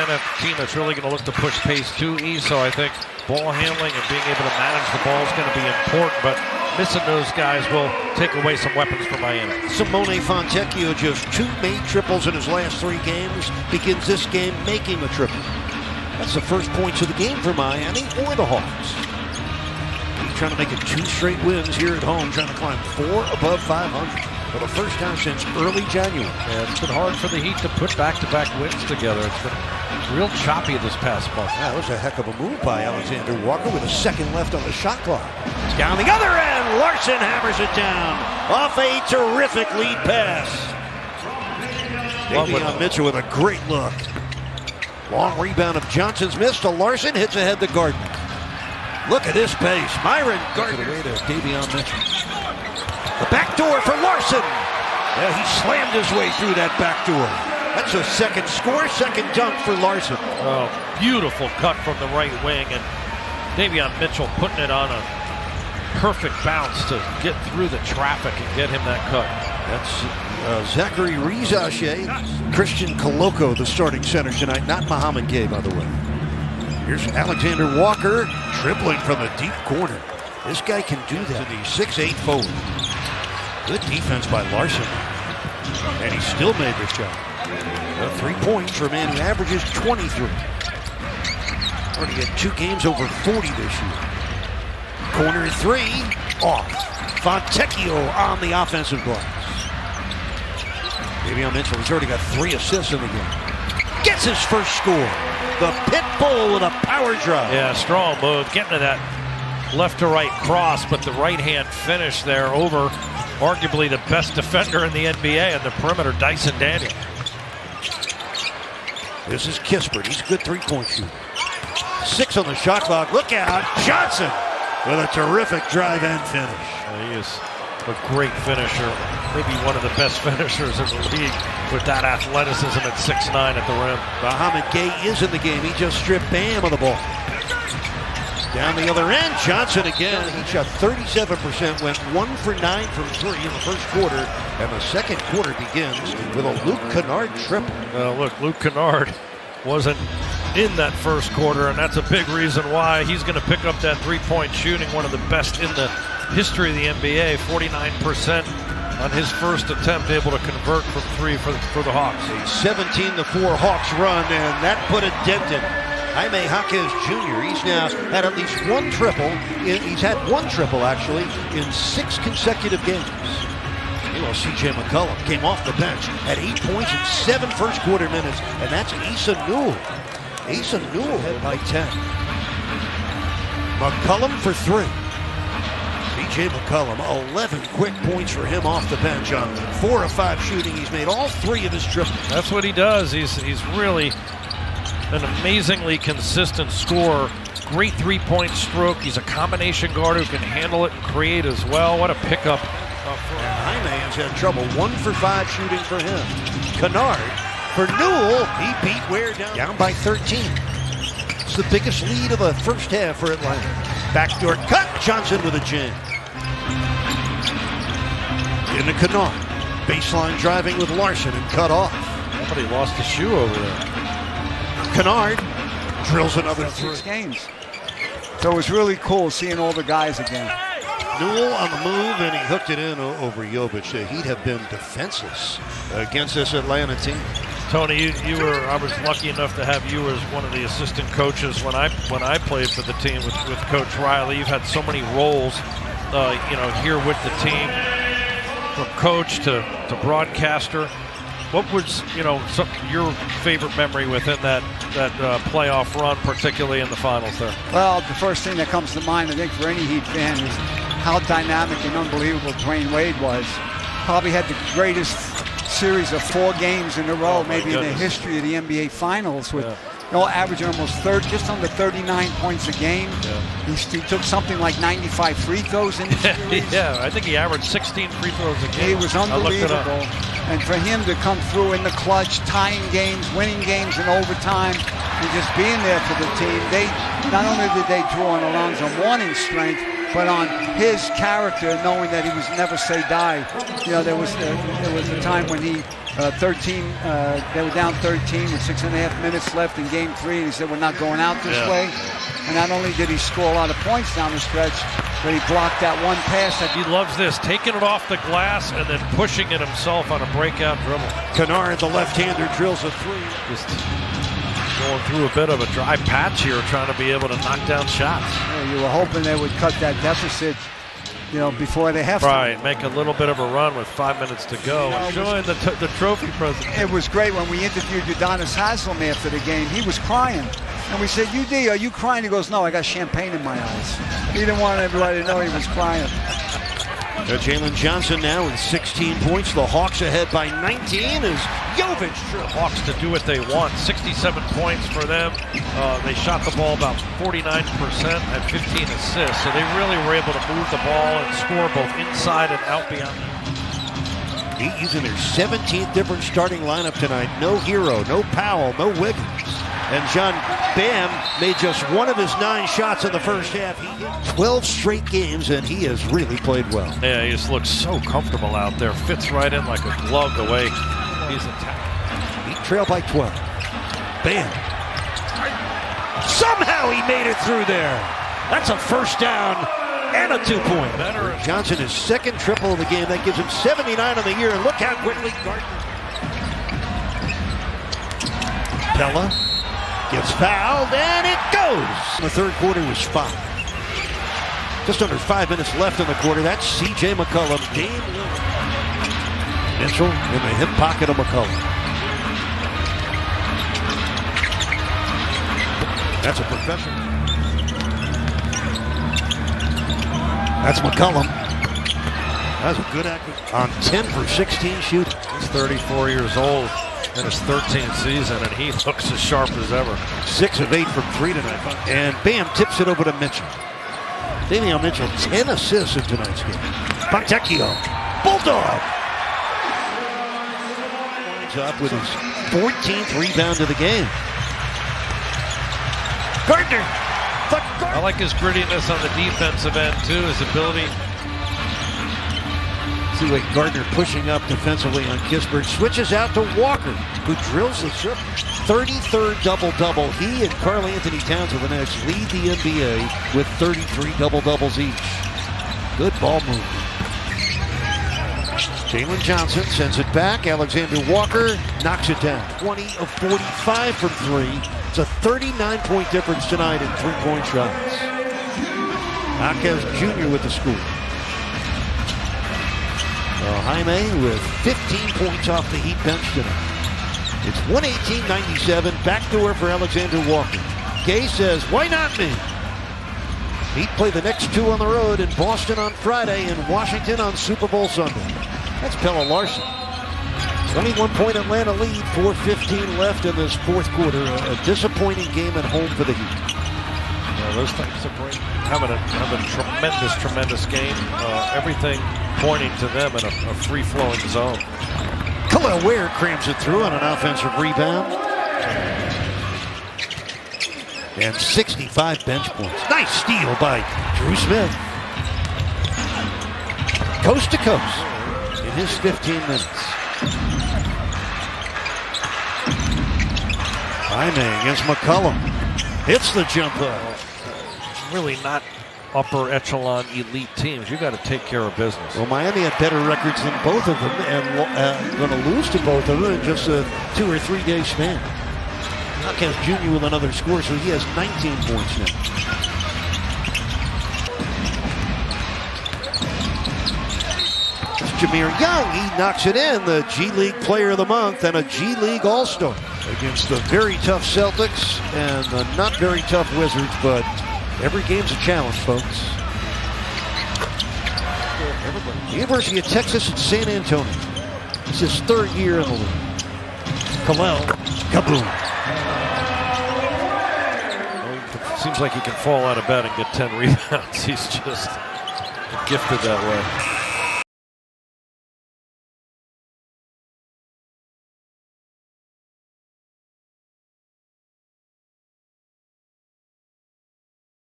a team that's really going to look to push pace too, so I think ball handling and being able to manage the ball is going to be important, but missing those guys will take away some weapons for Miami. Simone Fontecchio, just 2 made triples in his last 3 games, begins this game making a triple. That's the first points of the game for Miami or the Hawks. He's trying to make it 2 straight wins here at home, trying to climb 4 above 500 for the first time since early January. Yeah, it's been hard for the Heat to put back-to-back wins together. It's been real choppy this past month. That was a heck of a move by Alexander Walker with a second left on the shot clock. Down the other end, Larson hammers it down off a terrific lead pass. Davion Mitchell with a great look. Long rebound of Johnson's miss to Larson, hits ahead to Gardner. Look at this pace. Myron Gardner away to Davion Mitchell. The back door for Larson. Yeah, he slammed his way through that back door. That's a second score, second dunk for Larson. Oh, beautiful cut from the right wing, and Davion Mitchell putting it on a perfect bounce to get through the traffic and get him that cut. That's Zachary Rizache, Christian Coloco, the starting center tonight, not Muhammad Gay, by the way. Here's Alexander Walker, dribbling from the deep corner. This guy can do that. The 6'8" forward. Good defense by Larson. And he still made this shot. 3 points for a man who averages 23. Already had 2 games over 40 this year. Corner 3, off. Fontecchio on the offensive glass. Davion Mitchell has already got 3 assists in the game. Gets his first score. The pit bull with a power drive. Yeah, strong move. Getting to that left to right cross, but the right hand finish there over arguably the best defender in the NBA on the perimeter, Dyson Daniel. This is Kispert. He's a good 3-point shooter. 6 on the shot clock. Look out. Johnson with a terrific drive and finish. He is a great finisher. Maybe one of the best finishers in the league with that athleticism at 6'9" at the rim. Muhammad Gay is in the game. He just stripped Bam of the ball. Down the other end, Johnson again. He shot 37%, went 1 for 9 from 3 in the first quarter, and the second quarter begins with a Luke Kennard triple. Look, Luke Kennard wasn't in that first quarter, and that's a big reason why he's going to pick up that 3-point shooting, one of the best in the history of the NBA, 49% on his first attempt, able to convert from 3 for the Hawks. A 17-4 Hawks run, and that put a dent in it. Jaime Jaquez Jr., he's now had at least 1 triple. He's had 1 triple, actually, in 6 consecutive games. Meanwhile, C.J. McCullum came off the bench, had 8 points in 7 first quarter minutes, and that's Issa Newell. Issa Newell hit by 10. McCullum for 3. C.J. McCullum, 11 quick points for him off the bench on 4 of 5 shooting. He's made all 3 of his triples. That's what he does. He's really an amazingly consistent scorer. Great 3-point stroke. He's a combination guard who can handle it and create as well. What a pickup. Jaime has had trouble. 1 for 5 shooting for him. Kennard for Newell. He beat Ware down by 13. It's the biggest lead of the first half for Atlanta. Backdoor cut. Johnson with a jam. Into Kennard. Baseline driving with Larson and cut off. Somebody lost a shoe over there. Kennard drills another 6 games. So it was really cool seeing all the guys again. Newell on the move, and he hooked it in over Jovic. The Heat have been defenseless against this Atlanta team. Tony, I was lucky enough to have you as one of the assistant coaches when I played for the team with Coach Riley. You've had so many roles, here with the team, from coach to broadcaster. What was, your favorite memory within that playoff run, particularly in the finals there? Well, the first thing that comes to mind, I think, for any Heat fan is how dynamic and unbelievable Dwayne Wade was. Probably had the greatest series of 4 games in a row, maybe in the history of the NBA Finals, with averaging almost just under 39 points a game. Yeah. He took something like 95 free throws in the series. Yeah, I think he averaged 16 free throws a game. He was unbelievable. And for him to come through in the clutch, tying games, winning games in overtime, and just being there for the team, not only did they draw on Alonzo Mourning's strength, but on his character, knowing that he was never say die. You know, there was a time when he they were down 13 with 6.5 minutes left in Game 3, and he said, we're not going out this way. And not only did he score a lot of points down the stretch, but he blocked that one pass. He loves this, taking it off the glass and then pushing it himself on a breakout dribble. Kennard, the left-hander, drills a three. Just going through a bit of a dry patch here, trying to be able to knock down shots. Yeah, you were hoping they would cut that deficit, you know, before they have to. Right, make a little bit of a run with 5 minutes to go. Enjoying the trophy presentation. It was great when we interviewed Udonis Haslem after the game. He was crying. And we said, UD, are you crying? He goes, no, I got champagne in my eyes. He didn't want everybody to know he was crying. Jalen Johnson now with 16 points. The Hawks ahead by 19 as Jovic. Hawks to do what they want. 67 points for them. They shot the ball about 49% at 15 assists. So they really were able to move the ball and score both inside and out beyond that. Heat using their 17th different starting lineup tonight. No Hero, no Powell, no Wiggins. And John Bam made just one of his 9 shots in the first half. He hit 12 straight games, and he has really played well. Yeah, he just looks so comfortable out there. Fits right in like a glove the way he's attacking. He trailed by 12. Bam. Somehow he made it through there. That's a first down and a 2-point. Johnson, his second triple of the game. That gives him 79 on the year. And look how quickly Gardner. Pella gets fouled, and it goes. The third quarter was 5. Just under 5 minutes left in the quarter. That's C.J. McCullum. Dame Mitchell in the hip pocket of McCullum. That's a professional. That's McCullum. That's a good act on 10 for 16 shooting. He's 34 years old. In his 13th season, and he looks as sharp as ever. 6 of 8 from 3 tonight. And Bam tips it over to Mitchell. Damian Mitchell, 10 assists in tonight's game. Fontecchio, Bulldog. Winds up with his 14th rebound of the game. Gardner. I like his grittiness on the defensive end, too, his ability. See what Gardner pushing up defensively on Kispert. Switches out to Walker, who drills the triple. 33rd double-double. He and Karl Anthony Towns of the Knicks lead the NBA with 33 double-doubles each. Good ball movement. Jalen Johnson sends it back. Alexander Walker knocks it down. 20 of 45 from 3. It's a 39-point difference tonight in 3-point shots. Marquez Jr. with the score. Jaime with 15 points off the Heat bench tonight. It's 118-97, backdoor for Alexander Walker. Gay says, why not me? Heat play the next 2 on the road in Boston on Friday and Washington on Super Bowl Sunday. That's Pella Larson. 21-point Atlanta lead, 4:15 left in this fourth quarter. A disappointing game at home for the Heat. Yeah, those types of breaks having a tremendous game. Everything pointing to them in a free-flowing zone. Khalil Ware crams it through on an offensive rebound. And 65 bench points. Nice steal by Drew Smith. Coast to coast in his 15 minutes. Jaime against McCullum. Hits the jumper. Really not upper echelon elite teams. You got to take care of business. Well, Miami had better records than both of them, and going to lose to both of them in just a 2 or 3 day span. Marquez Jr. with another score, so he has 19 points now. It's Jameer Young. He knocks it in, the G League Player of the Month and a G League All-Star against the very tough Celtics and the not very tough Wizards, but every game's a challenge, folks. University of Texas at San Antonio. It's his 3rd year in the league. Khalil, kaboom. Seems like he can fall out of bed and get 10 rebounds. He's just gifted that way.